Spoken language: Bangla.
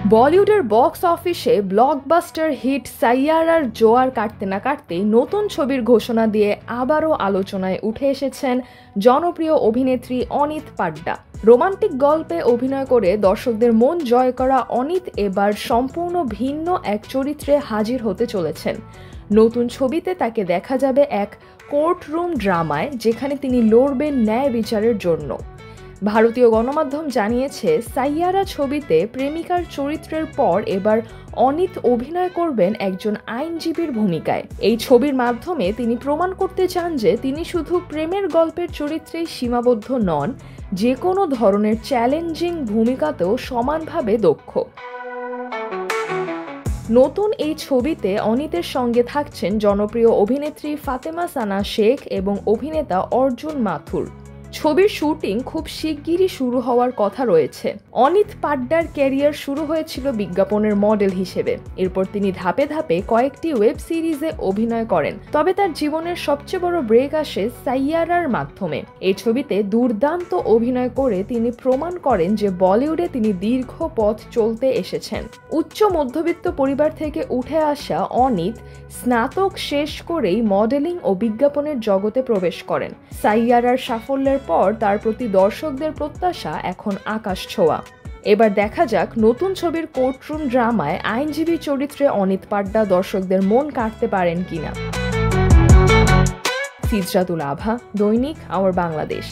বলিউডের বক্স অফিসে ব্লকবাস্টার হিট সাইয়ারার জোয়ার কাটতে না কাটতেই নতুন ছবির ঘোষণা দিয়ে আবারও আলোচনায় উঠে এসেছেন জনপ্রিয় অভিনেত্রী অনিত পাড্ডা। রোমান্টিক গল্পে অভিনয় করে দর্শকদের মন জয় করা অনিত এবার সম্পূর্ণ ভিন্ন এক চরিত্রে হাজির হতে চলেছেন। নতুন ছবিতে তাকে দেখা যাবে এক কোর্টরুম ড্রামায়, যেখানে তিনি লড়বেন ন্যায় বিচারের জন্য। ভারতীয় গণমাধ্যম জানিয়েছে, সাইয়ারা ছবিতে প্রেমিকার চরিত্রের পর এবার অনিত অভিনয় করবেন একজন আইনজীবীর ভূমিকায়। এই ছবির মাধ্যমে তিনি প্রমাণ করতে চান যে তিনি শুধু প্রেমের গল্পের চরিত্রেই সীমাবদ্ধ নন, যে কোনো ধরনের চ্যালেঞ্জিং ভূমিকাতেও সমানভাবে দক্ষ। নতুন এই ছবিতে অনিতের সঙ্গে থাকছেন জনপ্রিয় অভিনেত্রী ফাতেমা সানা শেখ এবং অভিনেতা অর্জুন মাথুর। ছবির শুটিং খুব শিগগিরই শুরু হওয়ার কথা রয়েছে। অনিত পাড্ডার ক্যারিয়ার শুরু হয়েছিল বিজ্ঞাপনের মডেল হিসেবে। এরপর তিনি ধাপে ধাপে কয়েকটি ওয়েব সিরিজে অভিনয় করেন। তবে তার জীবনের সবচেয়ে বড় ব্রেক আসে সাইয়ারার মাধ্যমে। এই ছবিতে দুর্দান্ত অভিনয় করে তিনি প্রমাণ করেন যে বলিউডে তিনি দীর্ঘ পথ চলতে এসেছেন। উচ্চ মধ্যবিত্ত পরিবার থেকে উঠে আসা অনিত স্নাতক শেষ করেই মডেলিং ও বিজ্ঞাপনের জগতে প্রবেশ করেন। সাইয়ারার সাফল্যের পর তার প্রতি দর্শকদের প্রত্যাশা এখন আকাশ ছোঁয়া। এবার দেখা যাক নতুন ছবির কোর্টরুম ড্রামায় আইনজীবী চরিত্রে অনিত পাড্ডা দর্শকদের মন কাটতে পারেন কিনা। সিজরাতুল আভা, দৈনিক আওয়ার বাংলাদেশ।